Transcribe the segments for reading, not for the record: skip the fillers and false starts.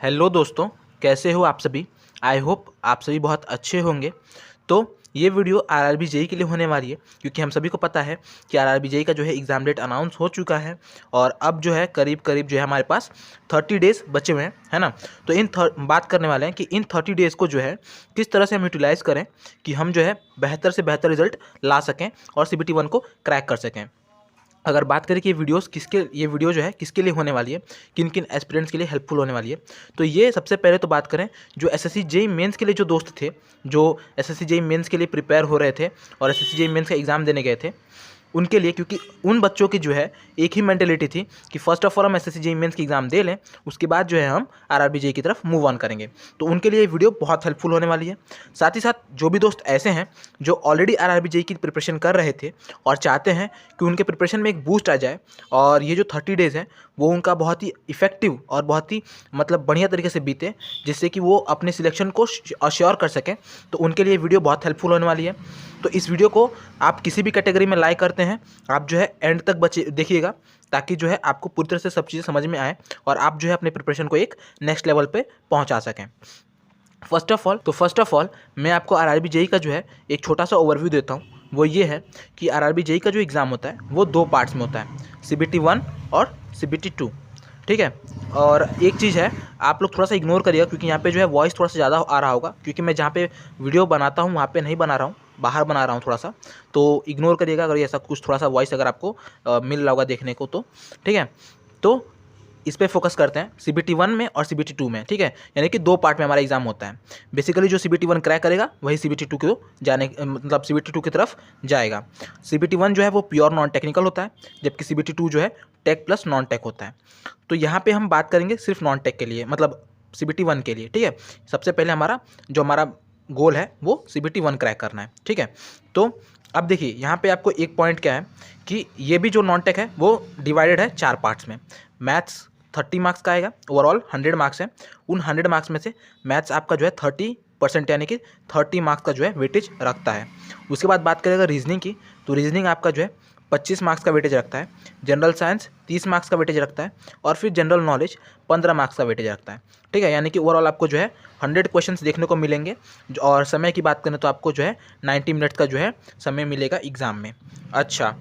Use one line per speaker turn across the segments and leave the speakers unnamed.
Hello दोस्तों, कैसे हो आप सभी। आई होप आप सभी बहुत अच्छे होंगे। तो ये वीडियो आरआरबी जेई के लिए होने वाली है, क्योंकि हम सभी को पता है कि आरआरबी जेई का जो है एग्ज़ाम डेट अनाउंस हो चुका है और अब जो है करीब करीब जो है हमारे पास 30 डेज़ बचे हुए हैं, है ना। तो बात करने वाले हैं कि इन 30 डेज़ को जो है किस तरह से हम यूटिलाइज़ करें कि हम जो है बेहतर से बेहतर रिजल्ट ला सकें और CBT 1 को क्रैक कर सकें। अगर बात करें कि ये वीडियो जो है किसके लिए होने वाली है, किन किन एस्पिरेंट्स के लिए हेल्पफुल होने वाली है, तो ये सबसे पहले तो बात करें जो एसएससी जेईई मेंस के लिए जो दोस्त थे, जो एसएससी जेईई मेंस के लिए प्रिपेयर हो रहे थे और एसएससी जेईई मेंस का एग्ज़ाम देने गए थे, उनके लिए। क्योंकि उन बच्चों की जो है एक ही मेंटेलिटी थी कि फर्स्ट ऑफ ऑल हम एसएससी जेईई मेंस की एग्ज़ाम दे लें, उसके बाद जो है हम आरआरबी जेईई की तरफ मूव ऑन करेंगे। तो उनके लिए ये वीडियो बहुत हेल्पफुल होने वाली है। साथ ही साथ जो भी दोस्त ऐसे हैं जो ऑलरेडी आरआरबी जेईई की प्रिपरेशन कर रहे थे और चाहते हैं कि उनके प्रिपरेशन में एक बूस्ट आ जाए और ये जो 30 डेज़ हैं वो उनका बहुत ही इफेक्टिव और बहुत ही मतलब बढ़िया तरीके से बीते, जिससे कि वो अपने सिलेक्शन को अश्योर कर सकें, तो उनके लिए वीडियो बहुत हेल्पफुल होने वाली है। तो इस वीडियो को आप किसी भी कैटेगरी में लाइक करते हैं, आप जो है एंड तक देखिएगा, ताकि जो है आपको पूरी तरह से सब चीज़ें समझ में आए और आप जो है अपने प्रिपरेशन को एक नेक्स्ट लेवल पे पहुंचा सकें। फर्स्ट ऑफ ऑल मैं आपको आरआरबी जेईई का जो है एक छोटा सा ओवरव्यू देता हूँ। वो ये है कि आरआरबी जेईई का जो एग्ज़ाम होता है वो 2 पार्ट्स में होता है, CBT 1 और CBT 2, ठीक है। और एक चीज़ है, आप लोग थोड़ा सा इग्नोर करिएगा, क्योंकि यहाँ पे जो है वॉइस थोड़ा सा ज़्यादा आ रहा होगा, क्योंकि मैं जहाँ पे वीडियो बनाता हूँ वहाँ पे नहीं बना रहा हूँ, बाहर बना रहा हूँ थोड़ा सा, तो इग्नोर करिएगा अगर ऐसा कुछ थोड़ा सा वॉइस अगर आपको मिल रहा होगा देखने को, तो ठीक है। तो इस पे फोकस करते हैं CBT 1 में और CBT 2 में, ठीक है। यानी कि 2 पार्ट में हमारा एग्जाम होता है। बेसिकली जो CBT 1 क्रैक करेगा वही CBT 2 को मतलब CBT 2 की तरफ जाएगा। CBT 1 जो है वो प्योर नॉन टेक्निकल होता है, जबकि CBT 2 जो है टेक प्लस नॉन टेक होता है। तो यहाँ पे हम बात करेंगे सिर्फ नॉन टेक के लिए, मतलब CBT 1 के लिए, ठीक है। सबसे पहले हमारा गोल है वो CBT 1 क्रैक करना है, ठीक है। तो अब देखिए यहाँ पे आपको एक पॉइंट क्या है कि ये भी जो नॉन टेक है वो डिवाइडेड है 4 पार्ट्स में। मैथ्स 30 मार्क्स का आएगा, ओवरऑल 100 मार्क्स है। उन 100 मार्क्स में से मैथ्स आपका जो है 30%, यानी कि 30 मार्क्स का जो है वेटेज रखता है। उसके बाद बात करेगा रीजनिंग की, तो रीजनिंग आपका जो है 25 मार्क्स का वेटेज रखता है। जनरल साइंस 30 मार्क्स का वेटेज रखता है और फिर जनरल नॉलेज 15 मार्क्स का वेटेज रखता है, ठीक है। यानी कि ओवरऑल आपको जो है 100 क्वेश्चंस देखने को मिलेंगे। और समय की बात करें तो आपको जो है 90 मिनट्स का जो है समय मिलेगा एग्ज़ाम में। अच्छा,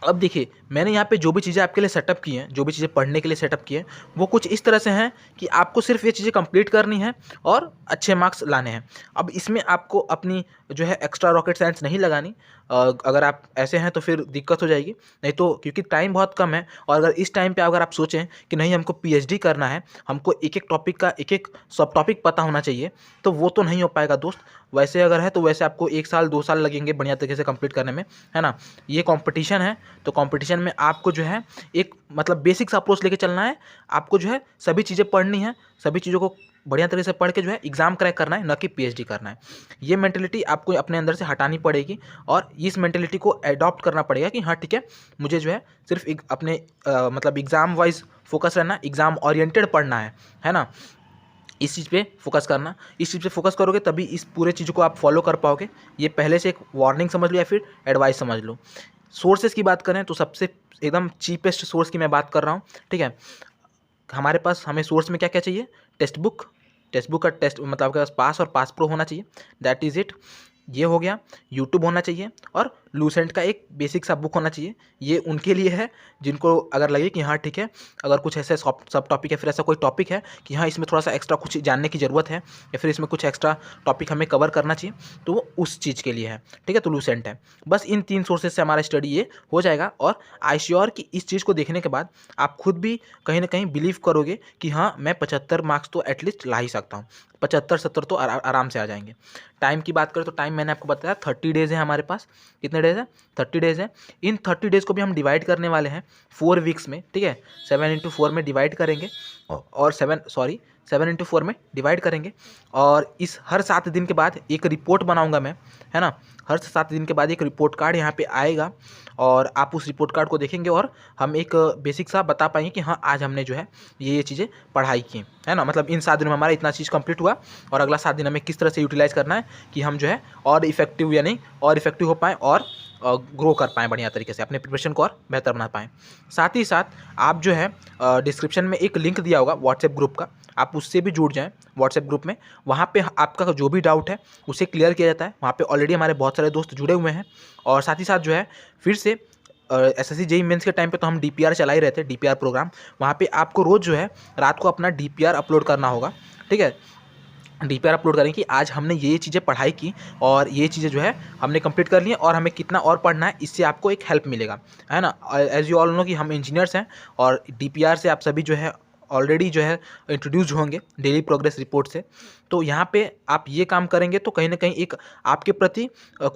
अब देखिए मैंने यहाँ पे जो भी चीज़ें आपके लिए सेटअप की हैं, जो भी चीज़ें पढ़ने के लिए सेटअप की हैं, वो कुछ इस तरह से हैं कि आपको सिर्फ ये चीज़ें कंप्लीट करनी है और अच्छे मार्क्स लाने हैं। अब इसमें आपको अपनी जो है एक्स्ट्रा रॉकेट साइंस नहीं लगानी। अगर आप ऐसे हैं तो फिर दिक्कत हो जाएगी, नहीं तो क्योंकि टाइम बहुत कम है। और अगर इस टाइम पे अगर आप सोचें कि नहीं हमको PhD करना है, हमको एक एक टॉपिक का एक एक सब टॉपिक पता होना चाहिए, तो वो तो नहीं हो पाएगा दोस्त। वैसे अगर है तो वैसे आपको 1 साल 2 साल लगेंगे बढ़िया तरीके से कंप्लीट करने में, है ना। ये कंपटीशन है, तो कंपटीशन में आपको जो है एक मतलब बेसिक्स अप्रोच लेके चलना है। आपको जो है सभी चीज़ें पढ़नी है, सभी चीज़ों को बढ़िया तरीके से पढ़ के जो है एग्ज़ाम क्रैक करना है, न कि PhD करना है। ये मेंटेलिटी आपको अपने अंदर से हटानी पड़ेगी और इस मेंटेलिटी को एडॉप्ट करना पड़ेगा कि हाँ ठीक है, मुझे जो है सिर्फ अपने मतलब एग्ज़ाम वाइज फोकस रहना, एग्ज़ाम ओरिएंटेड पढ़ना है ना। इस चीज़ पे फोकस करना, इस चीज़ पे फोकस करोगे तभी इस पूरे चीज़ को आप फॉलो कर पाओगे। ये पहले से एक वार्निंग समझ लो या फिर एडवाइस समझ लो। सोर्सेज़ की बात करें तो सबसे एकदम चीपेस्ट सोर्स की मैं बात कर रहा हूँ, ठीक है। हमें सोर्स में क्या क्या चाहिए, टेक्स्ट बुक का टेस्ट मतलब आपके पास पास और पास प्रो होना चाहिए, दैट इज़ इट। ये हो गया। यूट्यूब होना चाहिए और लूसेंट का एक बेसिक सा बुक होना चाहिए। ये उनके लिए है जिनको अगर लगे कि हाँ ठीक है, अगर कुछ ऐसे सब टॉपिक है, फिर ऐसा कोई टॉपिक है कि हाँ इसमें थोड़ा सा एक्स्ट्रा कुछ जानने की ज़रूरत है या फिर इसमें कुछ एक्स्ट्रा टॉपिक हमें कवर करना चाहिए, तो वो उस चीज़ के लिए है, ठीक है। तो लूसेंट है। बस इन 3 सोर्सेज से हमारा स्टडी ये हो जाएगा और आई श्योर कि इस चीज़ को देखने के बाद आप खुद भी कहीं ना कहीं बिलीव करोगे कि हाँ मैं 75 मार्क्स तो एटलीस्ट ला ही सकता हूँ। 75-70 तो आराम से आ जाएंगे। टाइम की बात करें तो टाइम मैंने आपको बताया 30 डेज़ है हमारे पास। कितने डेज़ है? 30 डेज़ है। इन 30 डेज़ को भी हम डिवाइड करने वाले हैं 4 वीक्स में, ठीक है। 7 × 4 में डिवाइड करेंगे और 7 × 4 में डिवाइड करेंगे। और इस हर 7 दिन के बाद एक रिपोर्ट बनाऊंगा मैं, है ना। हर 7 दिन के बाद एक रिपोर्ट कार्ड यहाँ पे आएगा और आप उस रिपोर्ट कार्ड को देखेंगे और हम एक बेसिक सा बता पाएंगे कि हाँ आज हमने जो है ये चीज़ें पढ़ाई की, है ना। मतलब इन 7 दिनों में हमारा इतना चीज़ कंप्लीट हुआ और अगला 7 दिन हमें किस तरह से यूटिलाइज़ करना है कि हम जो है और इफेक्टिव हो पाएँ और ग्रो कर पाएँ बढ़िया तरीके से, अपने प्रिपरेशन को और बेहतर बना पाएँ। साथ ही साथ आप जो है डिस्क्रिप्शन में एक लिंक दिया होगा व्हाट्सएप ग्रुप का, आप उससे भी जुड़ जाएँ व्हाट्सएप ग्रुप में। वहाँ पे आपका जो भी डाउट है उसे क्लियर किया जाता है। वहाँ पे ऑलरेडी हमारे बहुत सारे दोस्त जुड़े हुए हैं। और साथ ही साथ जो है फिर से एसएससी जेईई मेंस के टाइम पे तो हम डीपीआर चला ही रहे थे, डीपीआर प्रोग्राम। वहाँ पे आपको रोज़ जो है रात को अपना डीपीआर अपलोड करना होगा, ठीक है। डीपीआर अपलोड करें कि आज हमने ये चीज़ें पढ़ाई की और ये चीज़ें जो है हमने कंप्लीट कर ली हैं और हमें कितना और पढ़ना है, इससे आपको एक हेल्प मिलेगा, है ना। एज यू ऑल नो कि हम इंजीनियर्स हैं और डीपीआर से आप सभी जो है ऑलरेडी जो है इंट्रोड्यूस होंगे डेली प्रोग्रेस रिपोर्ट से। तो यहाँ पे आप ये काम करेंगे तो कहीं ना कहीं एक आपके प्रति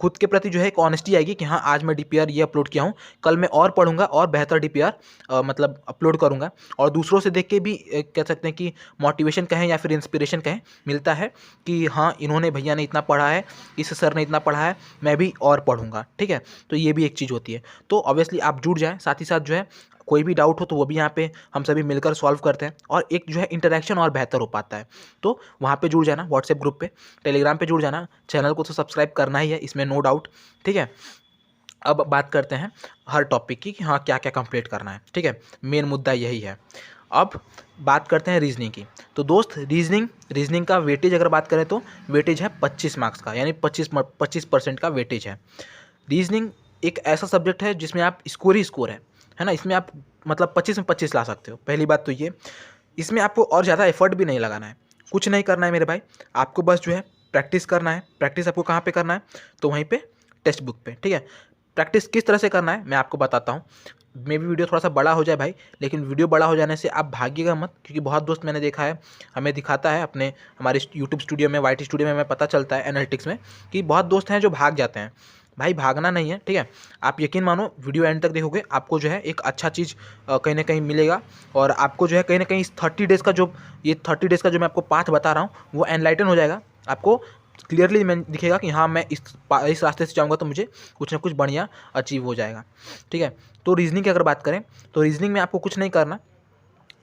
खुद के प्रति जो है एक ऑनेस्टी आएगी कि हाँ आज मैं डीपीआर ये अपलोड किया हूँ, कल मैं और पढ़ूंगा और बेहतर डीपीआर मतलब अपलोड करूँगा। और दूसरों से देख के भी कह सकते हैं कि मोटिवेशन कहें या फिर इंस्पिरेशन कहें मिलता है कि हाँ इन्होंने भैया ने इतना पढ़ा है, इस सर ने इतना पढ़ा है, मैं भी और पढ़ूंगा, ठीक है। तो ये भी एक चीज़ होती है। तो ऑब्वियसली आप जुड़ जाएँ, साथ ही साथ जो है कोई भी डाउट हो तो वो भी यहाँ पे हम सभी मिलकर सॉल्व करते हैं और एक जो है इंटरेक्शन और बेहतर हो पाता है। तो वहाँ पे जुड़ जाना, व्हाट्सएप ग्रुप पे, टेलीग्राम पे जुड़ जाना, चैनल को तो सब्सक्राइब करना ही है, इसमें नो डाउट, ठीक है। अब बात करते हैं हर टॉपिक की कि हाँ क्या क्या कंप्लीट करना है, ठीक है। मेन मुद्दा यही है। अब बात करते हैं रीजनिंग की। तो दोस्त रीजनिंग का वेटेज अगर बात करें तो वेटेज है 25 मार्क्स का, यानी 25% का वेटेज है। रीजनिंग एक ऐसा सब्जेक्ट है जिसमें आप स्कोर ही स्कोर है ना। इसमें आप मतलब 25 में 25 ला सकते हो। पहली बात तो ये, इसमें आपको और ज़्यादा एफर्ट भी नहीं लगाना है, कुछ नहीं करना है मेरे भाई। आपको बस जो है प्रैक्टिस करना है। प्रैक्टिस आपको कहाँ पे करना है, तो वहीं पे टेक्स्ट बुक पे, ठीक है। प्रैक्टिस किस तरह से करना है मैं आपको बताता हूँ। मे भी वीडियो थोड़ा सा बड़ा हो जाए भाई, लेकिन वीडियो बड़ा हो जाने से आप भागिएगा मत, क्योंकि बहुत दोस्त मैंने देखा है, हमें दिखाता है अपने हमारे यूट्यूब स्टूडियो में, वाईटी स्टूडियो में हमें पता चलता है एनालिटिक्स में कि बहुत दोस्त हैं जो भाग जाते हैं। भाई भागना नहीं है, ठीक है। आप यकीन मानो वीडियो एंड तक देखोगे, आपको जो है एक अच्छा चीज़ कहीं ना कहीं मिलेगा और आपको जो है कहीं ना कहीं इस 30 डेज़ का जो मैं आपको पाथ बता रहा हूँ वो एनलाइटन हो जाएगा। आपको क्लियरली मैं दिखेगा कि हाँ मैं इस रास्ते से जाऊँगा तो मुझे कुछ ना कुछ बढ़िया अचीव हो जाएगा, ठीक है। तो रीजनिंग की अगर बात करें तो रीजनिंग में आपको कुछ नहीं करना,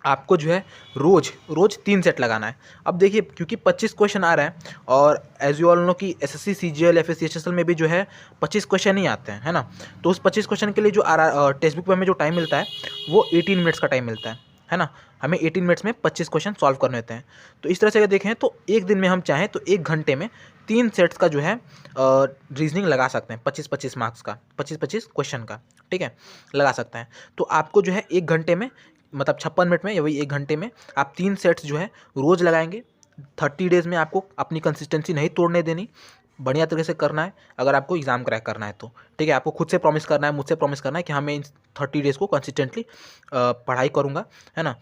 आपको जो है रोज़ 3 सेट लगाना है। अब देखिए क्योंकि 25 क्वेश्चन आ रहे हैं और एज यू ऑल नो कि एसएससी सीजीएल एफएस सीएचएसएल में भी जो है 25 क्वेश्चन ही आते हैं, है ना। तो उस 25 क्वेश्चन के लिए जो टेक्स्ट बुक में हमें जो टाइम मिलता है वो 18 मिनट्स का टाइम मिलता है ना। हमें 18 मिनट्स में 25 क्वेश्चन सॉल्व करने होते हैं। तो इस तरह से अगर देखें तो एक दिन में हम चाहें तो 1 घंटे में 3 सेट्स का जो है रीजनिंग लगा सकते हैं, 25-25 मार्क्स का, 25-25 क्वेश्चन का, ठीक है, लगा सकते हैं। तो आपको जो है 1 घंटे में मतलब 56 मिनट में या वही 1 घंटे में आप 3 सेट्स जो है रोज़ लगाएंगे। 30 डेज़ में आपको अपनी कंसिस्टेंसी नहीं तोड़ने देनी, बढ़िया तरीके से करना है अगर आपको एग्ज़ाम क्रैक करना है तो, ठीक है। आपको खुद से प्रॉमिस करना है, मुझसे प्रॉमिस करना है कि हाँ मैं इन 30 डेज़ को कंसिस्टेंटली पढ़ाई करूँगा, है ना।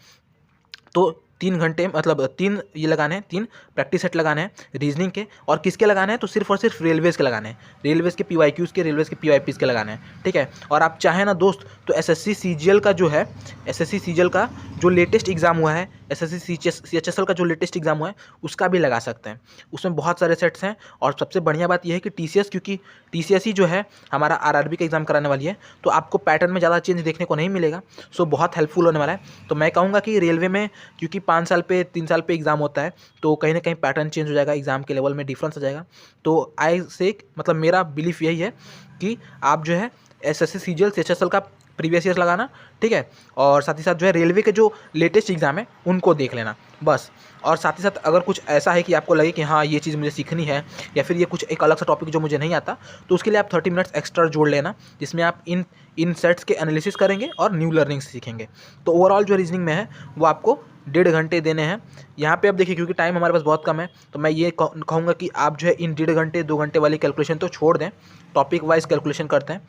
तो 3 घंटे मतलब 3 ये लगाने हैं, 3 प्रैक्टिस सेट लगाने हैं रीजनिंग के। और किसके लगाने हैं तो सिर्फ और सिर्फ रेलवेज़ के लगाने हैं, रेलवेज़ के पीवाईक्यूज़ के, रेलवेज़ के पीवाईपीज़ के लगाने हैं, ठीक है। और आप चाहें ना दोस्त तो एसएससी सीजीएल का जो है, एसएससी सीजीएल का जो लेटेस्ट एग्ज़ाम हुआ है, एसएससी सीएचएसएल का जो लेटेस्ट एग्ज़ाम हुआ है उसका भी लगा सकते हैं। उसमें बहुत सारे सेट्स हैं और सबसे बढ़िया बात यह है कि टीसीएस, क्योंकि टीसीएस ही जो है हमारा आरआरबी का एग्ज़ाम कराने वाली है, तो आपको पैटर्न में ज़्यादा चेंज देखने को नहीं मिलेगा। सो बहुत हेल्पफुल होने वाला है। तो मैं कहूँगा कि रेलवे में क्योंकि 5 साल पे 3 साल पे एग्ज़ाम होता है तो कहीं ना कहीं पैटर्न चेंज हो जाएगा, एग्ज़ाम के लेवल में डिफरेंस आ जाएगा। तो आई से मतलब मेरा बिलीफ यही है कि आप जो है एसएससी सीजीएल सीएचएसएल का प्रीवियस ईयर लगाना, ठीक है। और साथ ही साथ जो है रेलवे के जो लेटेस्ट एग्ज़ाम है उनको देख लेना बस। और साथ ही साथ अगर कुछ ऐसा है कि आपको लगे कि हाँ ये चीज़ मुझे सीखनी है या फिर ये कुछ एक अलग सा टॉपिक जो मुझे नहीं आता, तो उसके लिए आप 30 मिनट्स एक्स्ट्रा जोड़ लेना, जिसमें आप इन सेट्स के एनालिसिस करेंगे और न्यू लर्निंग सीखेंगे। तो ओवरऑल जो रीजनिंग में है वो आपको 1.5 घंटे देने हैं यहाँ पे। अब देखिए क्योंकि टाइम हमारे पास बहुत कम है तो मैं ये कहूँगा कि आप जो है इन 1.5 घंटे 2 घंटे वाली कैलकुलेशन तो छोड़ दें, टॉपिक वाइज कैलकुलेशन करते हैं।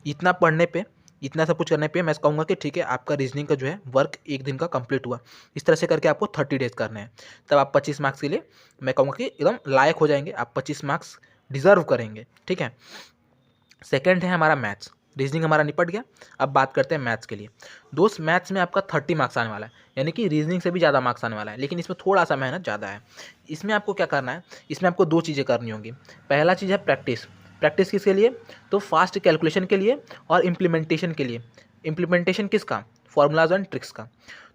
इतना पढ़ने पे, इतना सब कुछ करने पे मैं कहूँगा कि ठीक है आपका रीजनिंग का जो है वर्क एक दिन का कंप्लीट हुआ। इस तरह से करके आपको 30 डेज़ करने हैं, तब आप 25 मार्क्स के लिए मैं कहूँगा कि एकदम लायक हो जाएंगे, आप 25 मार्क्स डिज़र्व करेंगे, ठीक है। सेकेंड है हमारा मैथ्स। रीजनिंग हमारा निपट गया, अब बात करते हैं मैथ्स के लिए। दोस्त मैथ्स में आपका 30 मार्क्स आने वाला है, यानी कि रीजनिंग से भी ज़्यादा मार्क्स आने वाला है, लेकिन इसमें थोड़ा सा मेहनत ज़्यादा है। इसमें आपको क्या करना है, इसमें आपको 2 चीज़ें करनी होंगी। पहला चीज़ है प्रैक्टिस। प्रैक्टिस किसके लिए, तो फास्ट कैलकुलेशन के लिए और इम्प्लीमेंटेशन के लिए। इम्प्लीमेंटेशन किसका, फार्मूलाज एंड ट्रिक्स का।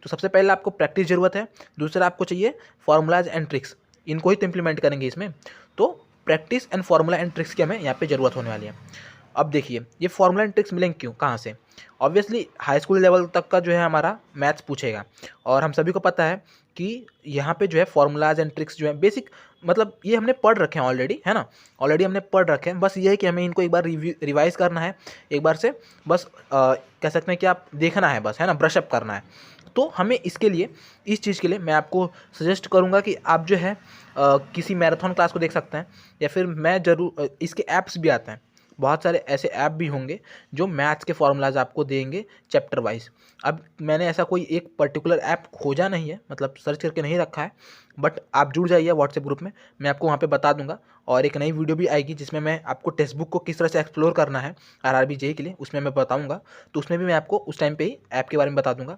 तो सबसे पहले आपको प्रैक्टिस ज़रूरत है, दूसरा आपको चाहिए फार्मूलाज एंड ट्रिक्स, इनको ही तो इम्प्लीमेंट करेंगे इसमें। तो practice and formula and tricks की हमें यहाँ पे ज़रूरत होने वाली है। अब देखिए ये फॉर्मूला एंड ट्रिक्स मिलेंगे क्यों, कहाँ से? ऑब्वियसली हाई स्कूल लेवल तक का जो है हमारा मैथ्स पूछेगा, और हम सभी को पता है कि यहाँ पे जो है फॉर्मूलाज एंड ट्रिक्स जो है बेसिक, मतलब ये हमने पढ़ रखे हैं ऑलरेडी, है ना, ऑलरेडी हमने पढ़ रखे हैं। बस ये है कि हमें इनको एक बार रिवाइज करना है, एक बार से बस कह सकते हैं कि आप देखना है बस, है ना, ब्रशअप करना है। तो हमें इसके लिए, इस चीज़ के लिए मैं आपको सजेस्ट करूँगा कि आप जो है किसी मैराथन क्लास को देख सकते हैं, या फिर मैं ज़रूर, इसके ऐप्स भी आते हैं, बहुत सारे ऐसे ऐप भी होंगे जो मैथ्स के फॉर्मूलाज आपको देंगे चैप्टर वाइज। अब मैंने ऐसा कोई एक पर्टिकुलर ऐप खोजा नहीं है, मतलब सर्च करके नहीं रखा है, बट आप जुड़ जाइए व्हाट्सएप ग्रुप में, मैं आपको वहाँ पे बता दूंगा। और एक नई वीडियो भी आएगी जिसमें मैं आपको टेक्स्ट बुक को किस तरह से एक्सप्लोर करना है आरआरबी जेईई के लिए, उसमें मैं बताऊँगा। तो उसमें भी मैं आपको उस टाइम पर ही ऐप के बारे में बता दूँगा।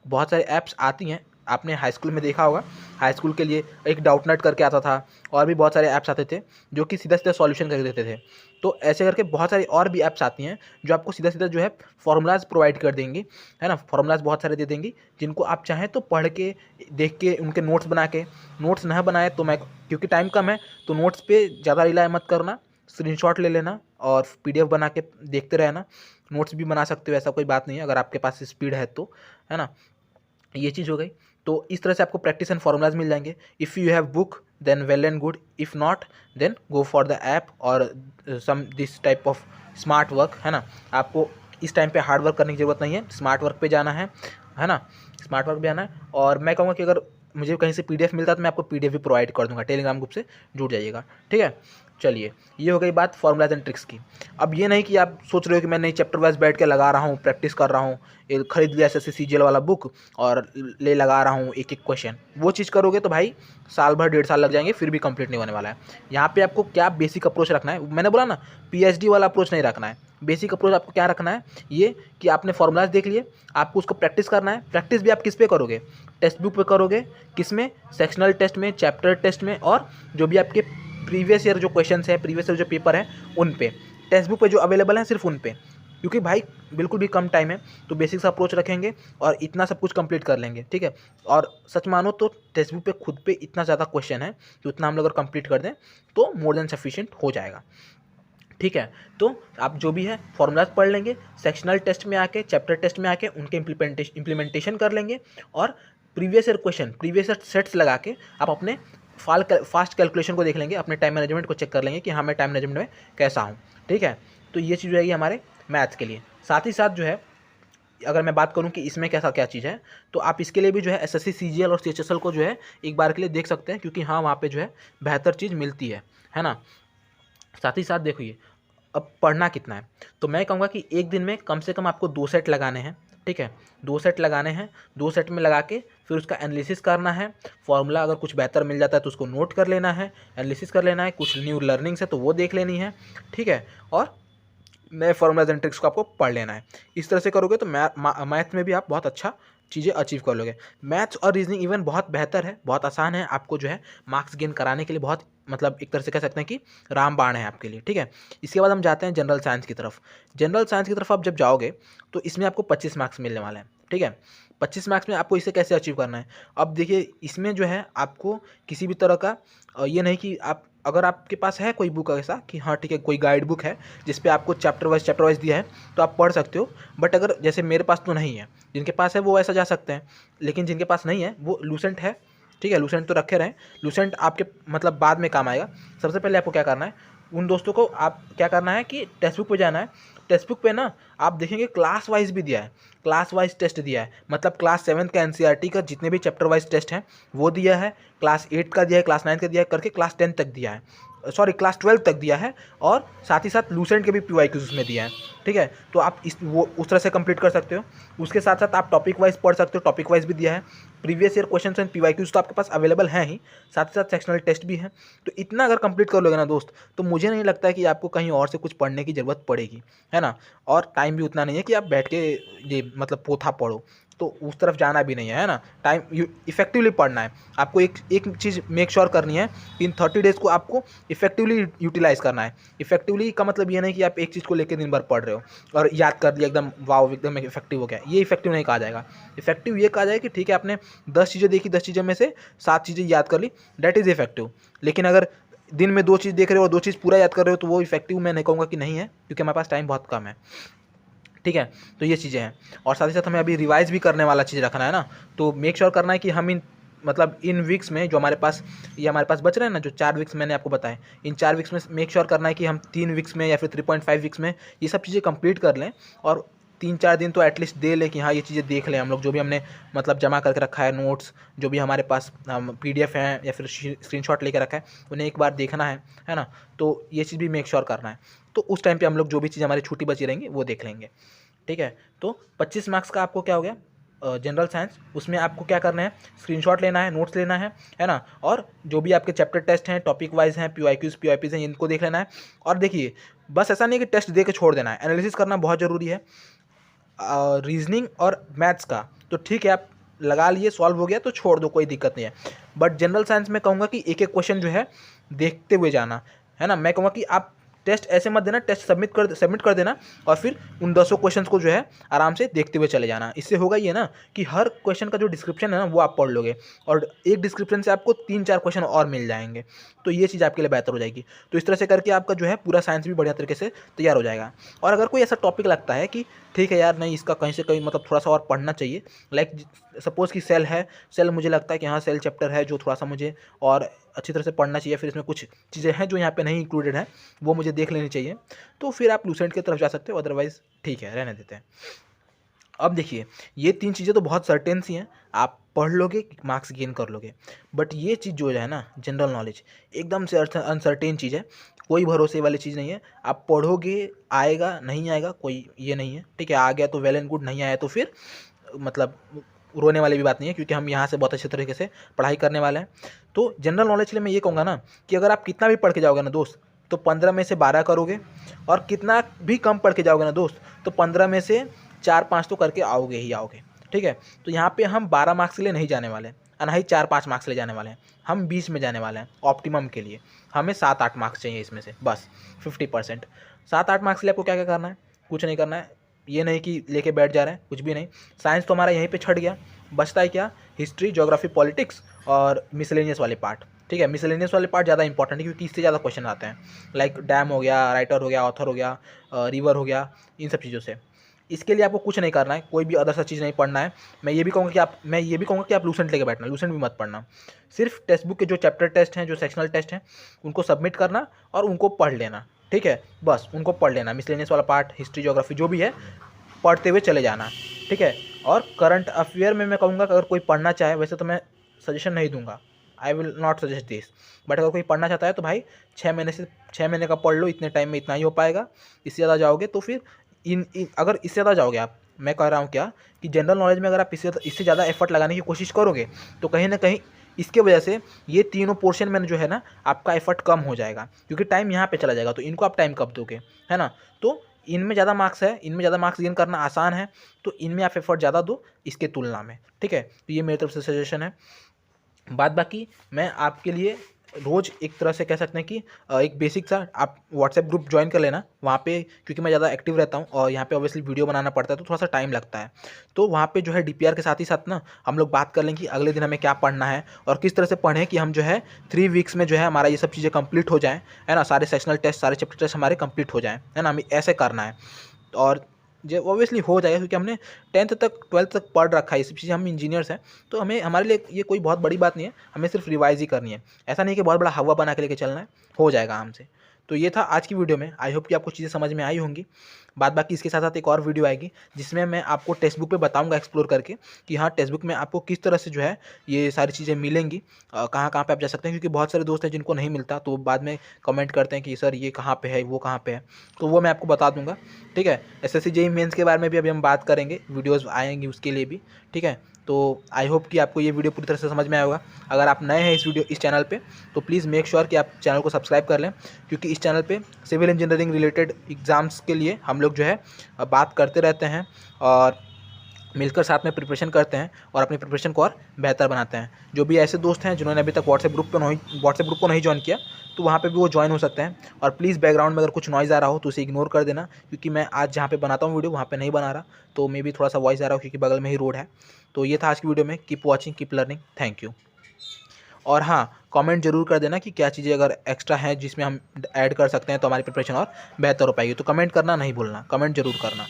बहुत सारे ऐप्स आती हैं, आपने हाई स्कूल में देखा होगा, हाई स्कूल के लिए एक डाउटनट करके आता था, और भी बहुत सारे ऐप्स आते थे जो कि सीधा सीधा सॉल्यूशन कर देते थे। तो ऐसे करके बहुत सारी और भी ऐप्स आती हैं जो आपको सीधा सीधा जो है फॉर्मूलाज प्रोवाइड कर देंगी, है ना, फॉर्मूलाज बहुत सारे दे देंगी, जिनको आप चाहें तो पढ़ के, देख के, उनके नोट्स बना के, नोट्स ना बनाए तो मैं, क्योंकि टाइम कम है तो नोट्स पे ज़्यादा रिलाई मत करना, स्क्रीनशॉट ले लेना और पीडीएफ बना के देखते रहना। नोट्स भी बना सकते हो, ऐसा कोई बात नहीं है, अगर आपके पास स्पीड है तो, है ना। ये चीज़ हो गई। तो इस तरह से आपको प्रैक्टिस एंड फॉर्मूलाज मिल जाएंगे। If you have book then well and good, if not then go for the app और some this type of smart work, है ना। आपको इस टाइम पे हार्ड वर्क करने की ज़रूरत नहीं है, स्मार्ट वर्क पे जाना है ना, स्मार्ट वर्क पे जाना है। और मैं कहूँगा कि अगर मुझे कहीं से पीडीएफ मिलता है तो मैं आपको पीडीएफ भी प्रोवाइड कर दूँगा, टेलीग्राम ग्रुप से जुड़ जाइएगा, ठीक है। चलिए, ये हो गई बात फॉर्मूलाज एंड ट्रिक्स की। अब ये नहीं कि आप सोच रहे हो कि मैं नई चैप्टर वाइज बैठ के लगा रहा हूँ, प्रैक्टिस कर रहा हूँ, खरीद लिया एसएससी सीजीएल वाला बुक और ले लगा रहा हूँ एक एक क्वेश्चन। वो चीज़ करोगे तो भाई साल भर 1.5 साल लग जाएंगे, फिर भी कंप्लीट नहीं होने वाला है। यहाँ पे आपको क्या बेसिक अप्रोच रखना है, मैंने बोला ना, पीएचडी वाला अप्रोच नहीं रखना है। बेसिक अप्रोच आपको क्या रखना है, ये कि आपने फॉर्मूलाज देख लिए, आपको उसको प्रैक्टिस करना है। प्रैक्टिस भी आप किस पे करोगे, टेक्स्ट बुक पे करोगे, किस में, सेक्शनल टेस्ट में, चैप्टर टेस्ट में, और जो भी आपके प्रीवियस ईयर जो क्वेश्चंस है, प्रीवियस ईयर जो पेपर है उन पे, टेक्स्ट बुक पे जो अवेलेबल है सिर्फ उन पे, क्योंकि भाई बिल्कुल भी कम टाइम है। तो बेसिक सा अप्रोच रखेंगे और इतना सब कुछ कंप्लीट कर लेंगे, ठीक है। और सच मानो तो टेक्स्ट बुक पे खुद पे इतना ज़्यादा क्वेश्चन है कि उतना हम लोग अगर कंप्लीट कर दें तो मोर देन सफिशिएंट हो जाएगा, ठीक है। तो आप जो भी है फॉर्मूलाज पढ़ लेंगे, सेक्शनल टेस्ट में आके, चैप्टर टेस्ट में आके उनके इम्प्लीमेंटेशन कर लेंगे, और previous year question, previous year sets लगा के आप अपने फास्ट कैलकुलेशन को देख लेंगे, अपने टाइम मैनेजमेंट को चेक कर लेंगे कि हाँ मैं टाइम मैनेजमेंट में कैसा हूँ, ठीक है। तो ये चीज़ रहेगी हमारे मैथ्स के लिए। साथ ही साथ जो है, अगर मैं बात करूं कि इसमें कैसा क्या चीज़ है, तो आप इसके लिए भी जो है एसएससी सीजीएल और सीएचएसएल को जो है एक बार के लिए देख सकते हैं, क्योंकि हाँ वहाँ पे जो है बेहतर चीज़ मिलती है ना। साथ ही साथ देखिए, अब पढ़ना कितना है, तो मैं कहूँगा कि एक दिन में कम से कम आपको 2 सेट लगाने हैं, ठीक है। 2 सेट लगाने हैं, 2 सेट में लगा के फिर उसका एनालिसिस करना है। फॉर्मूला अगर कुछ बेहतर मिल जाता है तो उसको नोट कर लेना है, एनालिसिस कर लेना है, कुछ न्यू लर्निंग्स है तो वो देख लेनी है, ठीक है। और नए फॉर्मूलाज एंड ट्रिक्स को आपको पढ़ लेना है। इस तरह से करोगे तो मैथ में भी आप बहुत अच्छा चीज़ें अचीव कर लोगे। मैथ्स और रीजनिंग इवन बहुत बेहतर है, बहुत आसान है, आपको जो है मार्क्स गेन कराने के लिए बहुत, मतलब एक तरह से कह सकते हैं कि रामबाण है आपके लिए, ठीक है। इसके बाद हम जाते हैं जनरल साइंस की तरफ। जनरल साइंस की तरफ आप जब जाओगे तो इसमें आपको 25 मार्क्स मिलने वाले हैं, ठीक है। 25 मार्क्स में आपको इसे कैसे अचीव करना है। अब देखिए, इसमें जो है आपको किसी भी तरह का ये नहीं कि आप, अगर आपके पास है कोई बुक ऐसा कि हाँ ठीक है, कोई गाइड बुक है जिस पे आपको चैप्टर वाइज दिया है तो आप पढ़ सकते हो। बट अगर जैसे मेरे पास तो नहीं है, जिनके पास है वो ऐसा जा सकते हैं, लेकिन जिनके पास नहीं है वो लूसेंट है, ठीक है। लूसेंट तो रखे रहें, लूसेंट आपके मतलब बाद में काम आएगा। सबसे पहले आपको क्या करना है, उन दोस्तों को आप क्या करना है कि टेक्स्ट बुक पे जाना है। टेक्स्ट बुक पे ना आप देखेंगे क्लास वाइज भी दिया है, क्लास वाइज टेस्ट दिया है, मतलब क्लास 7 का एनसीईआरटी का जितने भी चैप्टर वाइज टेस्ट हैं वो दिया है, क्लास 8 का दिया है, क्लास 9 का दिया है, करके क्लास 10 तक दिया है, सॉरी क्लास 12 तक दिया है। और साथ ही साथ लूसेंट के भी पीवाईक्यूज उसमें दिया है, ठीक है। तो आप वो उस तरह से कंप्लीट कर सकते हो। उसके साथ साथ आप टॉपिक वाइज पढ़ सकते हो, टॉपिक वाइज भी दिया है। Previous year question and PYQs तो आपके पास अवेलेबल हैं ही, साथ ही साथ सेक्शनल टेस्ट भी है। तो इतना अगर कंप्लीट कर लोगे ना दोस्त, तो मुझे नहीं लगता है कि आपको कहीं और से कुछ पढ़ने की ज़रूरत पड़ेगी, है ना। और टाइम भी उतना नहीं है कि आप बैठ के ये मतलब पोथा पढ़ो, तो उस तरफ जाना भी नहीं है ना। टाइम इफेक्टिवली पढ़ना है आपको। एक चीज़ मेक श्योर करनी है कि इन 30 डेज़ को आपको इफेक्टिवली यूटिलाइज़ करना है। इफेक्टिवली का मतलब ये नहीं कि आप एक चीज़ को लेकर दिन भर पढ़ रहे हो और याद कर लिया एकदम वाव एकदम इफेक्टिव हो गया, ये इफेक्टिव नहीं कहा जाएगा। इफेक्टिव ये कहा जाएगा कि ठीक है आपने 10 चीज़ें देखी, 10 चीज़ों में से 7 चीज़ें याद कर ली, डैट इज़ इफेक्टिव। लेकिन अगर दिन में 2 चीज़ देख रहे हो और 2 चीज़ पूरा याद कर रहे हो तो वो इफेक्टिव मैं नहीं कहूँगा कि नहीं है, क्योंकि हमारे पास टाइम बहुत कम है। ठीक है, तो ये चीज़ें हैं। और साथ ही साथ हमें अभी रिवाइज़ भी करने वाला चीज़ रखना है ना, तो मेक श्योर करना है कि हम इन वीक्स में जो हमारे पास बच रहे हैं ना, जो 4 वीक्स मैंने आपको बताए, इन 4 वीक्स में मेक श्योर करना है कि हम 3 वीक्स में या फिर 3.5 वीक्स में ये सब चीज़ें कंप्लीट कर लें, और 3-4 दिन तो एटलीस्ट दे लें कि हाँ ये चीज़ें देख लें हम लोग, जो भी हमने जमा करके रखा है नोट्स, जो भी हमारे पास PDF हैं या फिर स्क्रीनशॉट लेकर रखा है, उन्हें एक बार देखना है ना। तो ये चीज़ भी मेक श्योर करना है। तो उस टाइम पे हम लोग जो भी चीज़ हमारी छुट्टी बची रहेंगी वो देख लेंगे। ठीक है, तो 25 मार्क्स का आपको क्या हो गया जनरल साइंस। उसमें आपको क्या करना है, स्क्रीनशॉट लेना है, नोट्स लेना है ना, और जो भी आपके चैप्टर टेस्ट हैं, टॉपिक वाइज हैं, PYQs PYPs हैं, इनको देख लेना है। और देखिए, बस ऐसा नहीं कि टेस्ट दे के छोड़ देना है, एनालिसिस करना बहुत ज़रूरी है। रीजनिंग और मैथ्स का तो ठीक है, आप लगा लिए, सॉल्व हो गया तो छोड़ दो, कोई दिक्कत नहीं है। बट जनरल साइंस में कहूँगा कि एक एक क्वेश्चन जो है देखते हुए जाना है ना। मैं कहूँगा कि आप टेस्ट ऐसे मत देना, टेस्ट सबमिट कर देना और फिर उन 10 क्वेश्चंस को जो है आराम से देखते हुए चले जाना। इससे होगा ये ना कि हर क्वेश्चन का जो डिस्क्रिप्शन है ना वो आप पढ़ लोगे, और एक डिस्क्रिप्शन से आपको 3-4 क्वेश्चन और मिल जाएंगे, तो ये चीज़ आपके लिए बेहतर हो जाएगी। तो इस तरह से करके आपका जो है पूरा साइंस भी बढ़िया तरीके से तैयार हो जाएगा। और अगर कोई ऐसा टॉपिक लगता है कि ठीक है यार, नहीं इसका कहीं से कहीं थोड़ा सा और पढ़ना चाहिए, लाइक सपोज़ कि सेल है, सेल मुझे लगता है कि हाँ सेल चैप्टर है जो थोड़ा सा मुझे और अच्छी तरह से पढ़ना चाहिए, फिर इसमें कुछ चीज़ें हैं जो यहाँ पे नहीं इंक्लूडेड हैं, वो मुझे देख लेनी चाहिए, तो फिर आप लूसेंट की तरफ जा सकते हो, अदरवाइज़ ठीक है, रहने देते हैं। अब देखिए, ये 3 चीज़ें तो बहुत सर्टेन सी हैं, आप पढ़ लोगे, मार्क्स गेन कर लोगे। बट ये चीज़ जो है ना, जनरल नॉलेज, एकदम से अनसर्टेन चीज़ है, कोई भरोसे वाली चीज़ नहीं है। आप पढ़ोगे, आएगा, नहीं आएगा, कोई ये नहीं है। ठीक है, आ गया तो वेल एंड गुड, नहीं आया तो फिर रोने वाली भी बात नहीं है, क्योंकि हम यहाँ से बहुत अच्छे तरीके से पढ़ाई करने वाले हैं। तो जनरल नॉलेज के लिए मैं ये कहूँगा ना कि अगर आप कितना भी पढ़ के जाओगे ना दोस्त, तो 15 में से 12 करोगे, और कितना भी कम पढ़ के जाओगे ना दोस्त, तो 15 में से 4-5 तो करके आओगे ही आओगे। ठीक है, तो यहाँ पे हम 12 मार्क्स के लिए नहीं जाने वाले, और ना ही 4-5 मार्क्स ले जाने वाले हैं, हम 20 में जाने वाले हैं ऑप्टिमम के लिए। हमें 7-8 मार्क्स चाहिए इसमें से, बस 50%। 7-8 मार्क्स के लिए आपको क्या क्या करना है, कुछ नहीं करना है, ये नहीं कि लेके बैठ जा रहे हैं, कुछ भी नहीं। साइंस तो हमारा यहीं पे छट गया, बचता है क्या, हिस्ट्री, ज्योग्राफी, पॉलिटिक्स और मिसलेनियस वाले पार्ट। ठीक है, मिसलेनियस वाले पार्ट ज़्यादा इंपॉर्टेंट है, क्योंकि इससे ज़्यादा क्वेश्चन आते हैं, लाइक डैम हो गया, राइटर हो गया, ऑथर हो गया, रिवर हो गया, इन सब चीज़ों से। इसके लिए आपको कुछ नहीं करना है, कोई भी अदर सा चीज़ नहीं पढ़ना है। मैं ये भी कहूँगा कि आप लूसेंट लेके बैठना, लूसेंट भी मत पढ़ना। सिर्फ टेक्स्ट बुक के जो चैप्टर टेस्ट हैं, जो सेक्शनल टेस्ट हैं, उनको सबमिट करना और उनको पढ़ लेना। ठीक है, बस उनको पढ़ लेना, मिसलेनियस वाला पार्ट, हिस्ट्री, ज्योग्राफी जो भी है, पढ़ते हुए चले जाना। ठीक है, और करंट अफेयर में मैं कहूँगा कि अगर कोई पढ़ना चाहे, वैसे तो मैं सजेशन नहीं दूंगा, I will not suggest this, but अगर कोई पढ़ना चाहता है तो भाई 6 महीने का पढ़ लो, इतने टाइम में इतना ही हो पाएगा। इससे ज़्यादा जाओगे तो फिर अगर इससे ज़्यादा जाओगे आप, मैं कह रहा हूँ क्या कि जनरल नॉलेज में अगर आप इससे ज़्यादा एफर्ट लगाने की कोशिश करोगे, तो कहीं ना कहीं इसके वजह से ये तीनों पोर्शन में जो है ना आपका एफर्ट कम हो जाएगा, क्योंकि टाइम यहाँ पे चला जाएगा। तो इनको आप टाइम कब दोगे, है ना। तो इनमें ज़्यादा मार्क्स है, इनमें ज़्यादा मार्क्स गेन करना आसान है, तो इनमें आप एफर्ट ज़्यादा दो इसके तुलना में। ठीक है, तो ये मेरी तरफ से सजेशन है। बाकी मैं आपके लिए रोज़ एक तरह से कह सकते हैं कि एक बेसिक सा आप व्हाट्सएप ग्रुप ज्वाइन कर लेना वहाँ पे, क्योंकि मैं ज़्यादा एक्टिव रहता हूँ और यहाँ पे ऑब्वियसली वीडियो बनाना पड़ता है, तो थोड़ा सा टाइम लगता है। तो वहाँ पे जो है DPR के साथ ही साथ ना हम लोग बात कर लें कि अगले दिन हमें क्या पढ़ना है और किस तरह से पढ़ें कि हम जो है 3 वीक्स में जो है हमारा ये सब चीज़ें कंप्लीट हो जाएँ, है ना। सारे सेक्शनल टेस्ट, सारे चैप्टर टेस्ट हमारे कंप्लीट हो जाएँ, है ना। हमें ऐसे करना है, और जो ऑब्वियसली हो जाएगा, क्योंकि हमने 10th तक 12th तक पढ़ रखा है ये सब चीज़ें, हम इंजीनियर्स हैं, तो हमारे लिए ये कोई बहुत बड़ी बात नहीं है, हमें सिर्फ रिवाइज ही करनी है। ऐसा नहीं कि बहुत बड़ा हवा बना के लेके चलना है, हो जाएगा हमसे। तो ये था आज की वीडियो में, आई होप कि आपको चीज़ें समझ में आई होंगी। बाकी इसके साथ साथ एक और वीडियो आएगी जिसमें मैं आपको टेक्स्ट बुक पे बताऊंगा एक्सप्लोर करके कि हाँ टेक्स्ट बुक में आपको किस तरह से जो है ये सारी चीज़ें मिलेंगी, कहाँ कहाँ पे आप जा सकते हैं, क्योंकि बहुत सारे दोस्त हैं जिनको नहीं मिलता, तो वो बाद में कमेंट करते हैं कि सर ये कहाँ पे है, वो कहाँ पे है, तो वो मैं आपको बता दूंगा। ठीक है, SSC JEE मेंस के बारे में भी अभी हम बात करेंगे, वीडियोज़ आएंगी उसके लिए भी। ठीक है, तो आई होप कि आपको ये वीडियो पूरी तरह से समझ में आया होगा। अगर आप नए हैं इस चैनल पे, तो प्लीज़ मेक श्योर कि आप चैनल को सब्सक्राइब कर लें, क्योंकि इस चैनल पे सिविल इंजीनियरिंग रिलेटेड एग्ज़ाम्स के लिए हम लोग जो है बात करते रहते हैं और मिलकर साथ में प्रिपरेशन करते हैं और अपनी प्रिपरेशन को और बेहतर बनाते हैं। जो भी ऐसे दोस्त हैं जिन्होंने अभी तक व्हाट्सएप ग्रुप को नहीं ज्वाइन किया, तो वहाँ पे भी वो ज्वाइन हो सकते हैं। और प्लीज़ बैकग्राउंड में अगर कुछ नॉइज़ आ रहा हो तो उसे इग्नोर कर देना, क्योंकि मैं आज जहाँ पे बनाता हूँ वीडियो वहाँ पे नहीं बना रहा, तो मे भी थोड़ा सा वॉइस आ रहा हो, क्योंकि बगल में ही रोड है। तो ये था आज की वीडियो में। Keep watching, keep learning, thank you. और हाँ, कमेंट जरूर कर देना कि क्या चीज़ें अगर एक्स्ट्रा हैं जिसमें हम ऐड कर सकते हैं तो हमारी प्रिपरेशन और बेहतर हो पाएगी। तो कमेंट करना नहीं भूलना, कमेंट जरूर करना।